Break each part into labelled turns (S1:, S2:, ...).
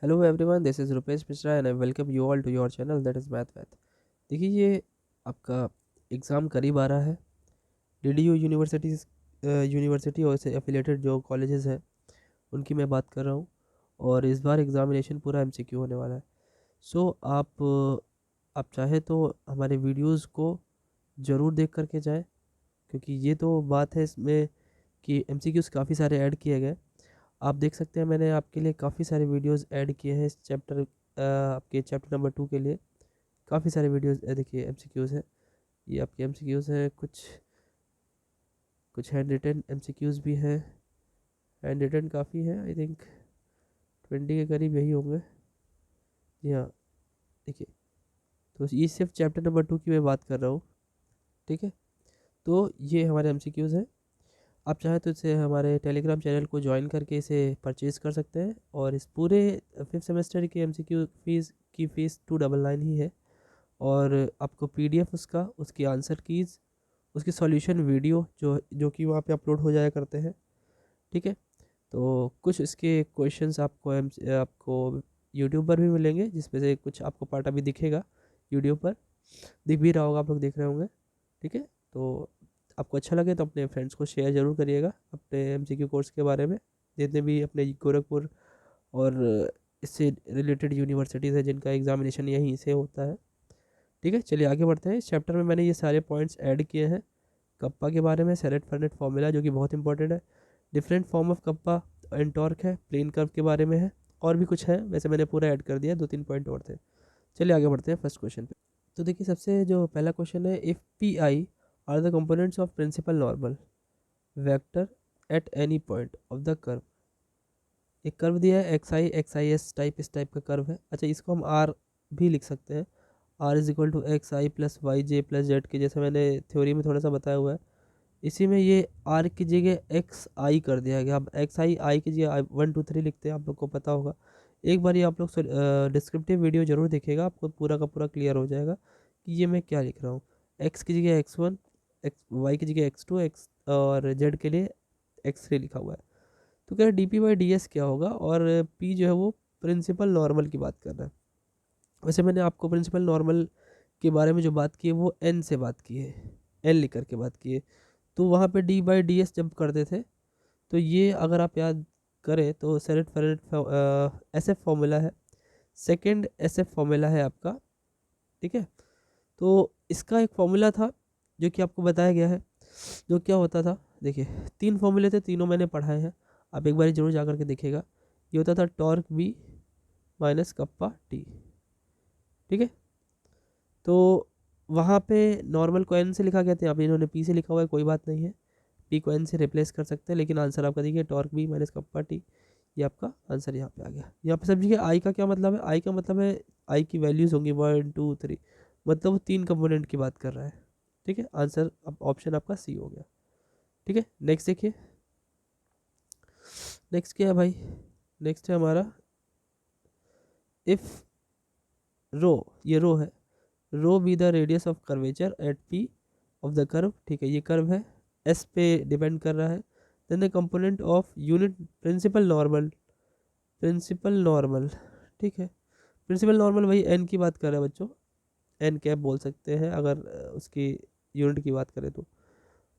S1: Hello everyone, this is Rupesh Mishra and I welcome you all to your channel that is math. देखिए, ये आपका exam करीब आ रहा है। डीडीयू यूनिवर्सिटी और से एफिलेटेड जो कॉलेजेस हैं उनकी मैं बात कर रहा हूँ। और इस बार एग्ज़ामिनेशन पूरा एमसीक्यू होने वाला है। सो आप चाहे तो हमारे वीडियोस को ज़रूर देख करके जाएं, क्योंकि ये तो बात है इसमें कि एमसीक्यूज़ काफ़ी सारे ऐड किए गए। आप देख सकते हैं, मैंने आपके लिए काफ़ी सारे वीडियोस ऐड किए हैं इस आपके चैप्टर नंबर 2 के लिए। काफ़ी सारे वीडियोस देखिए एमसीक्यूज़ हैं। ये आपके एमसीक्यूज़ हैं, कुछ कुछ हैंड रिटन एमसीक्यूज़ भी हैं। हैंड रिटन काफ़ी है, आई थिंक 20 के करीब यही होंगे। जी हाँ, देखिए, तो ये सिर्फ चैप्टर नंबर 2 की मैं बात कर रहा हूँ। ठीक है, तो ये हमारे एमसीक्यूज़ हैं। आप चाहे तो इसे हमारे टेलीग्राम चैनल को ज्वाइन करके इसे परचेज़ कर सकते हैं। और इस पूरे 5th सेमेस्टर के एमसीक्यू फीस 299 ही है। और आपको पीडीएफ उसकी आंसर कीज़, उसकी सॉल्यूशन वीडियो जो जो कि वहाँ पे अपलोड हो जाया करते हैं। ठीक है, तो कुछ इसके क्वेश्चंस आपको यूट्यूब पर भी मिलेंगे, जिसमें से कुछ आपको पार्ट अभी दिखेगा यूट्यूब पर, दिख भी रहा होगा, आप लोग देख रहे होंगे। ठीक है, तो आपको अच्छा लगे तो अपने फ्रेंड्स को शेयर ज़रूर करिएगा अपने एमसीक्यू कोर्स के बारे में। जितने भी अपने गोरखपुर और इससे रिलेटेड यूनिवर्सिटीज़ है जिनका एग्जामिनेशन यहीं से होता है। ठीक है, चलिए आगे बढ़ते हैं। इस चैप्टर में मैंने ये सारे पॉइंट्स ऐड किए हैं। कप्पा के बारे में, सेरेट फर्नेट फॉर्मूला जो कि बहुत इंपॉर्टेंट है, different form of kappa and torque है, प्लेन कर्व के बारे में है, और भी कुछ है, वैसे मैंने पूरा ऐड कर दिया, 2-3 पॉइंट और थे। चलिए आगे बढ़ते हैं फर्स्ट क्वेश्चन पे। तो देखिए, सबसे जो पहला क्वेश्चन है, if P I are the components of principal normal vector at any point of the curve. एक कर्व दिया है एक्स आई एस टाइप, इस टाइप का कर्व है। अच्छा, इसको हम आर भी लिख सकते हैं, R is equal to X I plus Y J plus Z K, जैसे मैंने थ्योरी में थोड़ा सा बताया हुआ है। इसी में ये आर की जगह एक्स आई कर दिया गया। अब एक्स आई की जगह 1 2 3 लिखते हैं, आप लोग को पता होगा। एक बार ये आप लोग डिस्क्रिप्टिव वीडियो ज़रूर देखिएगा, आपको पूरा का पूरा क्लियर हो जाएगा कि ये मैं क्या लिख रहा हूँ। एक्स की जगह x1, एक्स वाई की जगह x2, एक्स और जेड के लिए x3 लिखा हुआ है। तो कह रहे D P by D S क्या होगा, और पी जो है वो प्रिंसिपल नॉर्मल की बात कर रहा है। वैसे मैंने आपको प्रिंसिपल नॉर्मल के बारे में जो बात की है वो एन से बात की है, एन लिख करके बात की है। तो वहाँ पे डी बाई डी एस जब करते थे, तो ये अगर आप याद करें तो सेरेट फेरेट एस एफ फॉर्मूला है, सेकेंड एस एफ फॉर्मूला है आपका। ठीक है, तो इसका एक फॉर्मूला था जो कि आपको बताया गया है। जो क्या होता था, देखिए 3 फॉर्मूले थे, तीनों मैंने पढ़ाए हैं, आप एक बार जरूर जा करके देखिएगा। ये होता था torque B minus kappa T. ठीक है, तो वहाँ पे नॉर्मल को एन से लिखा गया था, यहाँ पे इन्होंने पी से लिखा हुआ है, कोई बात नहीं है, पी को एन से रिप्लेस कर सकते हैं। लेकिन आंसर आपका देखिए torque B minus kappa T, ये आपका आंसर यहाँ पे आ गया। यहाँ पे समझिए आई का क्या मतलब है, आई का मतलब है आई की वैल्यूज़ होंगी 1 2 3, मतलब वो 3 कंपोनेंट की बात कर रहा है। ठीक है, आंसर अब ऑप्शन आपका सी हो गया। ठीक है, नेक्स्ट देखिए, नेक्स्ट क्या है भाई, नेक्स्ट है हमारा इफ़ रो, ये रो है, rho be the radius of curvature at P of the curve. ठीक है, ये कर्व है, एस पे डिपेंड कर रहा है। Then the component of unit principal normal, principal normal. ठीक है, प्रिंसिपल नॉर्मल वही एन की बात कर रहा है बच्चों, एन कैप बोल सकते हैं अगर उसकी यूनिट की बात करें तो।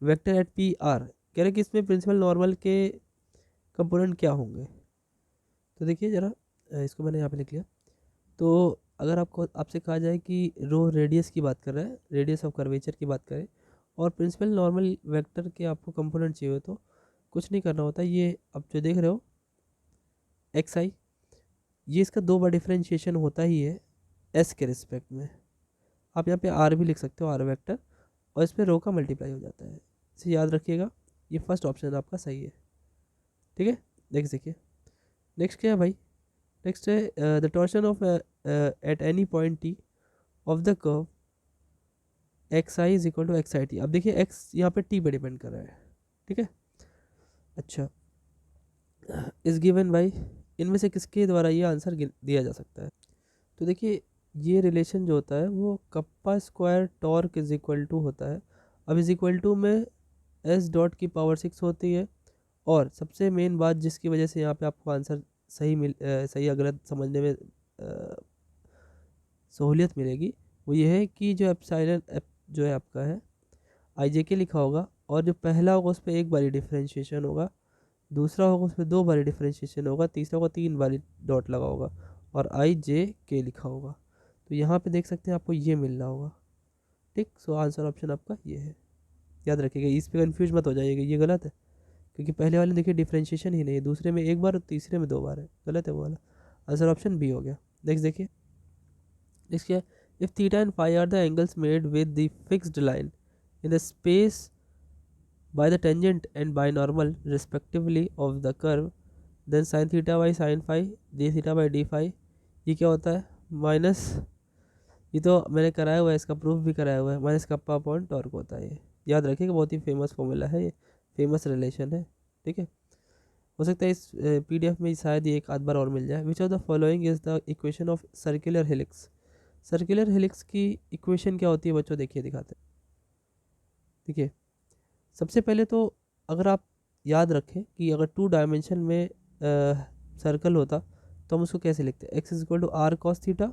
S1: वेक्टर एट पी आर, कह रहे कि इसमें प्रिंसिपल नॉर्मल के कंपोनेंट क्या होंगे। तो देखिए ज़रा, इसको मैंने यहाँ पे लिख लिया। तो अगर आपको आपसे कहा जाए कि रो रेडियस की बात कर रहा है, रेडियस ऑफ कर्वेचर की बात करें, और प्रिंसिपल नॉर्मल वेक्टर के आपको कंपोनेंट चाहिए हो, तो कुछ नहीं करना होता। ये आप जो देख रहे हो एक्स आई, ये इसका 2 बार डिफ्रेंशिएशन होता ही है एस के रिस्पेक्ट में। आप यहाँ पे आर भी लिख सकते हो, आर वेक्टर, और इस पर रो का मल्टीप्लाई हो जाता है। इसे याद रखिएगा, ये फर्स्ट ऑप्शन आपका सही है। ठीक है, नेक्स्ट देखिए, नेक्स्ट क्या है भाई, नेक्स्ट है the torsion of at any point T of the curve X I is equal to X I T. अब देखिए एक्स यहाँ पे टी पे डिपेंड कर रहा है। ठीक है, अच्छा, इस गिवन बाई, इनमें से किसके द्वारा ये आंसर दिया जा सकता है। तो देखिए, ये रिलेशन जो होता है वो kappa square torque is equal to होता है। अब इज इक्वल टू में एस डॉट की पावर 6 होती है, और सबसे मेन बात जिसकी वजह से यहाँ पे आपको आंसर सही या गलत समझने में सहूलियत मिलेगी, वो ये है कि जो एप्सिलॉन जो है आपका है आई जे के लिखा होगा, और जो पहला होगा उस पर एक बारी डिफ्रेंशिएशन होगा, दूसरा होगा उस पर 2 बारी डिफ्रेंशिएशन होगा, तीसरा होगा 3 बारी डॉट लगा होगा, और आई जे के लिखा होगा। तो यहाँ पे देख सकते हैं आपको ये मिल रहा होगा। ठीक, सो आंसर ऑप्शन आपका ये है। याद रखिएगा, इस पे कंफ्यूज मत हो जाइएगा, ये गलत है, क्योंकि पहले वाले देखिए डिफ्रेंशिएशन ही नहीं है, दूसरे में एक बार और तीसरे में 2 बार है, गलत है वो वाला। आंसर ऑप्शन बी हो गया। नेक्स्ट देखिए, नेक्स्ट क्या है, if theta and phi are the angles made with the fixed line in the space by the tangent and binormal respectively of the curve, then sin theta by sin phi d theta by d phi, ये क्या होता है, minus, ये तो मैंने कराया हुआ है, इसका प्रूफ भी कराया हुआ है, माइनस कप्पा अपॉन टॉर्क होता है। ये याद रखिएगा, बहुत ही फेमस फॉर्मूला है, ये फेमस रिलेशन है। ठीक है, हो सकता है इस पीडीएफ में शायद ये एक आध बार और मिल जाए। Which of the following is the equation of circular helix. Circular helix की इक्वेशन क्या होती है बच्चों, देखिए दिखाते हैं। देखिए, सबसे पहले तो अगर आप याद रखें कि अगर 2 डायमेंशन में सर्कल होता तो हम उसको कैसे लिखते हैं, X is equal to R cos theta,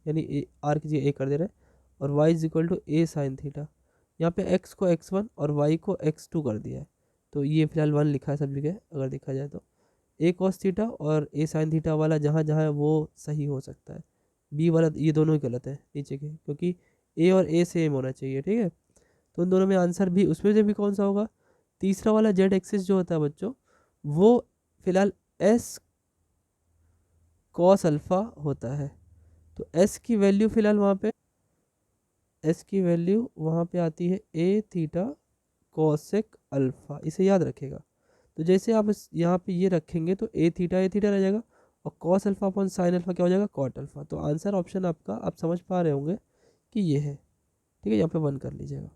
S1: यानी आर की जगह ए कर दे रहे हैं, और Y is equal to A sine theta. यहाँ पे एक्स को x1 और वाई को x2 कर दिया है, तो ये फिलहाल 1 लिखा है सब जगह अगर देखा जाए तो। ए कॉस थीटा और ए साइन थीटा वाला जहाँ जहाँ है वो सही हो सकता है, बी वाला ये दोनों ही गलत है नीचे के, क्योंकि ए और ए सेम होना चाहिए। ठीक है, तो उन दोनों में आंसर भी, उसमें से भी कौन सा होगा, तीसरा वाला जेड एक्सिस जो होता है बच्चों, वो फिलहाल एस कॉस अल्फा होता है। तो एस की वैल्यू फिलहाल वहाँ पे, एस की वैल्यू वहाँ पे आती है ए थीटा कॉसेक अल्फा, इसे याद रखेगा। तो जैसे आप इस यहाँ पे ये रखेंगे तो ए थीटा रह जाएगा, और cos alpha upon sine alpha क्या हो जाएगा, कॉट अल्फा। तो आंसर ऑप्शन आपका, आप समझ पा रहे होंगे कि ये है। ठीक है, यहाँ पे 1 कर लीजिएगा।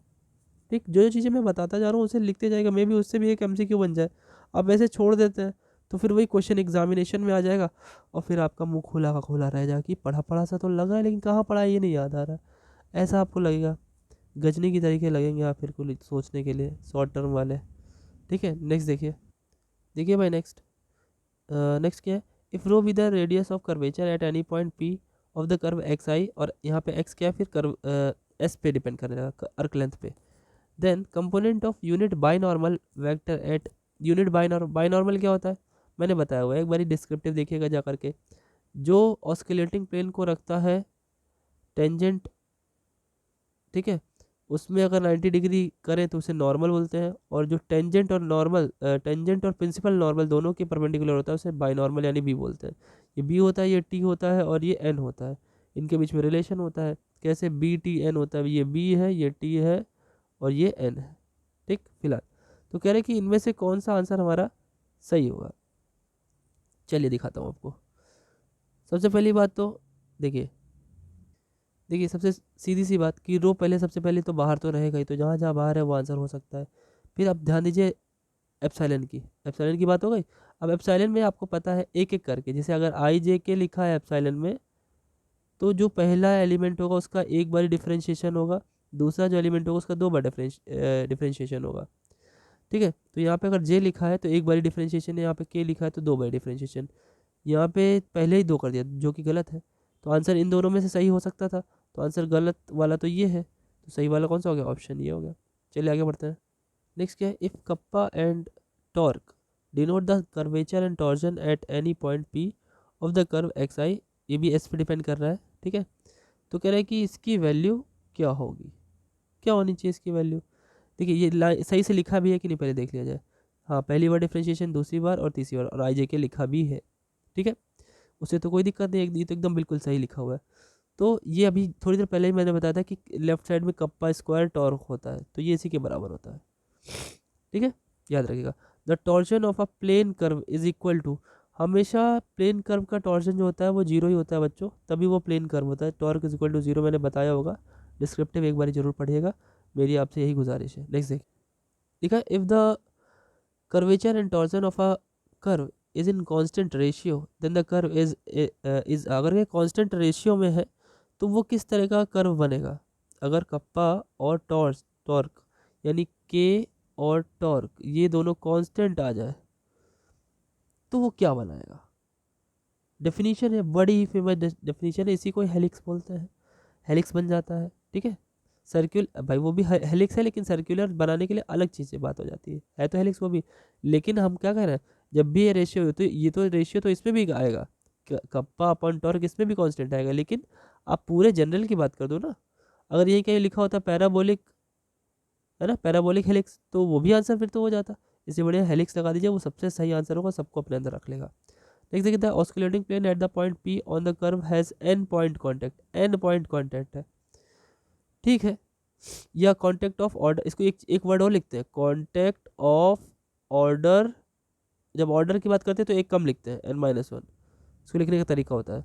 S1: ठीक, जो जो चीज़ें मैं बताता जा रहा हूँ उसे लिखते जाएगा, मे भी उससे भी एक एमसीक्यू बन जाए। अब वैसे छोड़ देते हैं तो फिर वही क्वेश्चन एग्जामिनेशन में आ जाएगा, और फिर आपका मुंह खोला का खोला रह जाएगा कि पढ़ा पढ़ा सा तो लगा है, लेकिन कहाँ पढ़ा है ये नहीं याद आ रहा है। ऐसा आपको लगेगा, गजनी की तरीके लगेंगे आप फिर को सोचने के लिए, शॉर्ट टर्म वाले। ठीक है, नेक्स्ट देखिए, देखिए भाई नेक्स्ट, नेक्स्ट क्या है, if rho with the radius of curvature at any point P of the curve X I, और यहाँ पे एक्स क्या है, फिर कर्व एस पे डिपेंड करेगा, अर्क लेंथ पे, then component of unit binormal vector at unit binormal क्या होता है, मैंने बताया हुआ है, एक बारी डिस्क्रिप्टिव देखिएगा जा करके। जो ऑस्किलेटिंग प्लेन को रखता है टेंजेंट, ठीक है, उसमें अगर 90 डिग्री करें तो उसे नॉर्मल बोलते हैं, और जो टेंजेंट और नॉर्मल, टेंजेंट और प्रिंसिपल नॉर्मल दोनों के परपेंडिकुलर होता है उसे बाइनॉर्मल यानी बी बोलते हैं। ये बी होता है, ये टी होता है, और ये एन होता है, इनके बीच में रिलेशन होता है, कैसे बी टी एन होता है, ये बी है, ये टी है, और ये एन है। ठीक, फिलहाल तो कह रहे हैं कि इनमें से कौन सा आंसर हमारा सही होगा। चलिए दिखाता हूँ आपको। सबसे पहली बात तो देखिए, देखिए सबसे सीधी सी बात कि रो पहले, सबसे पहले तो बाहर तो रहेगा ही, तो जहाँ जहाँ बाहर है वो आंसर हो सकता है। फिर आप ध्यान दीजिए एप्सिलॉन की बात हो गई। अब एप्सिलॉन में आपको पता है एक एक करके, जैसे अगर आई जे के लिखा है एप्सिलॉन में, तो जो पहला एलिमेंट होगा उसका एक बार डिफ्रेंशिएशन होगा, दूसरा जो एलिमेंट होगा उसका 2 बार डिफ्रेंशिएशन होगा। ठीक है, तो यहाँ पे अगर जे लिखा है तो एक बारी डिफ्रेंशिएशन है, यहाँ पे के लिखा है तो 2 बारी डिफ्रेंशिएशन, यहाँ पे पहले ही 2 कर दिया जो कि गलत है। तो आंसर इन दोनों में से सही हो सकता था, तो आंसर गलत वाला तो ये है, तो सही वाला कौन सा हो गया, ऑप्शन ये हो गया। चलिए आगे बढ़ते हैं। नेक्स्ट क्या है, if kappa and torque denote the curvature and torsion at any point P of the curve X I, ये भी एस पे डिपेंड कर रहा है। ठीक है, तो कह रहा है कि इसकी वैल्यू क्या होगी, क्या होनी चाहिए इसकी वैल्यू। देखिए ये सही से लिखा भी है कि नहीं, पहले देख लिया जाए। हाँ, पहली बार डिफ्रेंशिएशन, दूसरी बार और तीसरी बार, और आई जे के लिखा भी है। ठीक है, उससे तो कोई दिक्कत नहीं, ये तो एकदम बिल्कुल सही लिखा हुआ है। तो ये अभी थोड़ी देर पहले ही मैंने बताया था कि लेफ्ट साइड में कप्पा स्क्वायर टॉर्क होता है, तो ये इसी के बराबर होता है। ठीक है, याद रखिएगा, the torsion of a plane curve is equal to, हमेशा प्लेन कर्व का टॉर्जन जो होता है वो 0 ही होता है बच्चों, तभी वो प्लेन कर्व होता है। टॉर्क इज इक्वल टू 0 मैंने बताया होगा, डिस्क्रिप्टिव एक बार जरूर पढ़िएगा, मेरी आपसे यही गुजारिश है। नेक्स्ट देखिए, देखा, if the curvature and torsion of a curve is in constant ratio then the curve is अगर ये constant ratio में है तो वो किस तरह का कर्व बनेगा। अगर कप्पा और टॉर्क यानी के और टॉर्क ये दोनों कांस्टेंट आ जाए तो वो क्या बनाएगा। डेफिनेशन है, बड़ी ही फेमस डेफिनेशन है, इसी को हेलिक्स बोलते हैं, हेलिक्स बन जाता है। ठीक है, सर्क्यूल भाई वो भी हेलिक्स है, लेकिन सर्कुलर बनाने के लिए अलग चीज़ से बात हो जाती है तो हेलिक्स वो भी। लेकिन हम क्या कह रहे हैं, जब भी ये रेशियो हो तो ये तो रेशियो तो इसमें भी आएगा, कप्पा अपन टॉर्क इसमें भी कांस्टेंट आएगा, लेकिन आप पूरे जनरल की बात कर दो ना। अगर यही कहीं लिखा होता पैराबोलिक, है ना, पैराबोलिक हेलिक्स, तो वो भी आंसर फिर तो हो जाता। इससे बढ़िया हेलिक्स लगा दीजिए, वो सबसे सही आंसर होगा, सबको अपने अंदर रख लेगा। नेक्स्ट देखिए, the osculating plane at the point P on the curve has N point contact, N point contact है। ठीक है, या कॉन्टैक्ट ऑफ ऑर्डर, इसको एक वर्ड और लिखते हैं, कॉन्टैक्ट ऑफ ऑर्डर। जब ऑर्डर की बात करते हैं तो एक कम लिखते हैं, n-1, इसको लिखने का तरीका होता है।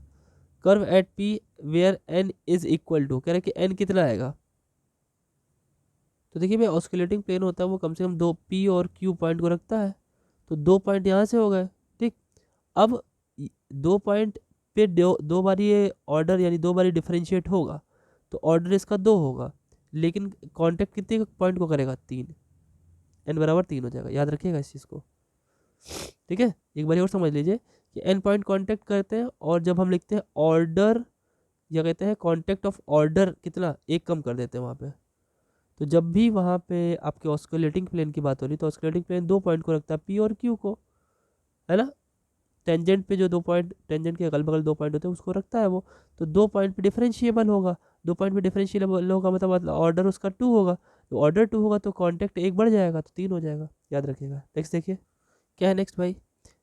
S1: Curve at P where n is equal to, कह रहे हैं कि n कितना आएगा, तो देखिए भाई ऑस्कुलेटिंग प्लेन होता है वो कम से कम 2 p और q पॉइंट को रखता है, तो 2 पॉइंट यहाँ से हो गए। ठीक, अब 2 पॉइंट पे दो बारी ये ऑर्डर यानी 2 बारी डिफरेंशिएट होगा, तो ऑर्डर इसका 2 होगा, लेकिन कांटेक्ट कितने पॉइंट को करेगा, 3, n बराबर 3 हो जाएगा, याद रखिएगा इस चीज़ को। ठीक है, एक बार और समझ लीजिए कि n पॉइंट कांटेक्ट करते हैं, और जब हम लिखते हैं ऑर्डर या कहते हैं कांटेक्ट ऑफ ऑर्डर, कितना, एक कम कर देते हैं वहाँ पे। तो जब भी वहाँ पे आपके ऑस्कुलेटिंग प्लेन की बात हो रही तो ऑस्कुलेटिंग प्लेन 2 पॉइंट को रखता है, पी और क्यू को, है ना। टेंजेंट पे जो 2 पॉइंट, टेंजेंट के अगल बगल 2 पॉइंट होते हैं उसको रखता है वो, तो 2 पॉइंट पे डिफरेंशिएबल होगा, 2 पॉइंट पे डिफरेंशिएबल होगा मतलब ऑर्डर उसका 2 होगा, तो ऑर्डर 2 होगा तो कॉन्टैक्ट एक बढ़ जाएगा, तो 3 हो जाएगा, याद रखिएगा। नेक्स्ट देखिए क्या है नेक्स्ट भाई,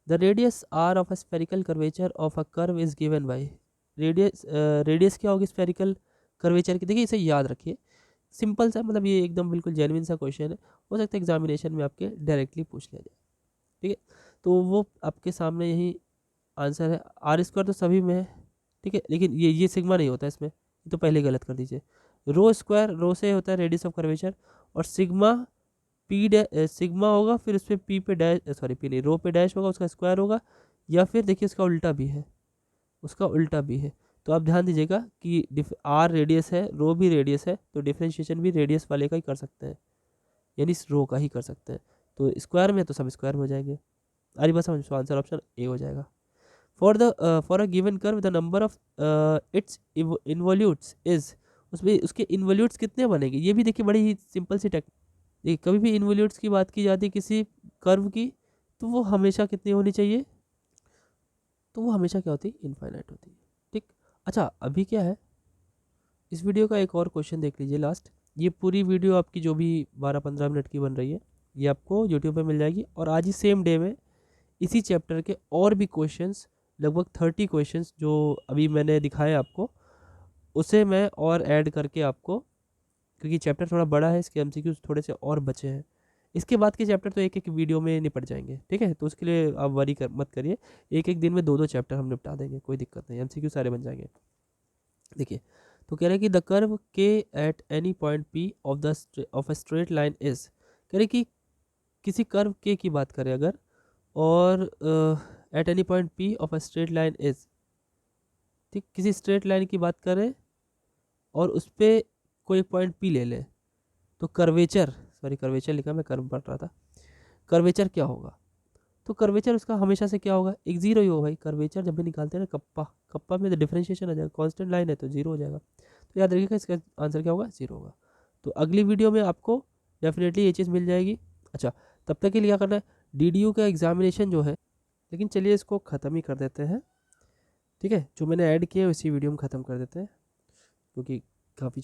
S1: the radius R of a spherical curvature of a curve is given by, radius क्या होगी स्फेरिकल कर्वेचर की, देखिए इसे याद रखिए, सिंपल सा, मतलब ये एकदम बिल्कुल जेन्युइन सा क्वेश्चन है, हो सकता है एग्जामिनेशन में आपके डायरेक्टली पूछ लिया जाए। ठीक है, तो वो आपके सामने यही आंसर है, आर स्क्वायर तो सभी में है। ठीक है, लेकिन ये सिग्मा नहीं होता इसमें, ये तो पहले गलत कर दीजिए। रो स्क्वायर, रो से होता है रेडियस ऑफ कर्वेचर, और सिग्मा सिग्मा होगा, फिर उस पर पी पे डैश, सॉरी पी नहीं, रो पे डैश होगा, उसका स्क्वायर होगा, या फिर देखिए उसका उल्टा भी है, उसका उल्टा भी है। तो आप ध्यान दीजिएगा कि आर रेडियस है, रो भी रेडियस है, तो डिफ्रेंशिएशन भी रेडियस वाले का ही कर सकते हैं, यानी इस रो का ही कर सकते हैं। तो स्क्वायर में तो सब स्क्वायर में हो जाएंगे, अरे बस समझ, आंसर ऑप्शन ए हो जाएगा। For a given curve the number of its involutes is, उसमें उसके इन्वोल्यूट्स कितने बनेंगे, ये भी देखिए बड़ी ही सिंपल सी टेक्निक। देखिए कभी भी इन्वोल्यूट्स की बात की जाती है किसी कर्व की, तो वो हमेशा कितनी होनी चाहिए, तो वो हमेशा क्या होती है, इनफाइनाइट होती है। ठीक, अच्छा अभी क्या है, इस वीडियो का एक और क्वेश्चन देख लीजिए लास्ट, ये पूरी वीडियो आपकी जो भी 12-15 मिनट की बन रही है, ये आपको यूट्यूब पे मिल जाएगी, और आज ही सेम डे में इसी चैप्टर के और भी क्वेश्चंस, लगभग 30 क्वेश्चंस जो अभी मैंने दिखाए आपको, उसे मैं और ऐड करके आपको, क्योंकि चैप्टर थोड़ा बड़ा है, इसके एमसीक्यूज थोड़े से और बचे हैं, इसके बाद के चैप्टर तो एक एक वीडियो में निपट जाएंगे। ठीक है, तो उसके लिए आप वरी मत करिए, एक एक दिन में 2-2 चैप्टर हम निपटा देंगे, कोई दिक्कत नहीं, एमसीक्यू सारे बन जाएंगे। देखिए, तो कह रहे हैं कि द कर्व के eight any point P of a straight line is, कह रहे कि किसी कर्व के की बात करें अगर, और eight any point P of a straight line is, ठीक, किसी स्ट्रेट लाइन की बात करें और उस पर कोई एक पॉइंट पी ले लें, तो कर्वेचर, सॉरी कर्वेचर लिखा, मैं कर्व पढ़ रहा था, कर्वेचर क्या होगा, तो कर्वेचर उसका हमेशा से क्या होगा, एक जीरो ही होगा भाई। कर्वेचर जब भी निकालते हैं ना, कप्पा कप्पा में तो डिफरेंशिएशन आ जाएगा, कांस्टेंट लाइन है तो जीरो हो जाएगा, तो याद रखिएगा इसका आंसर क्या होगा, जीरो होगा। तो अगली वीडियो में आपको डेफिनेटली ये चीज़ मिल जाएगी। अच्छा, तब तक के लिए क्या करना है, DDU का एग्जामिनेशन जो है, लेकिन चलिए इसको ख़त्म ही कर देते हैं। ठीक है, जो मैंने ऐड किया है उसी वीडियो में ख़त्म कर देते हैं, क्योंकि काफ़ी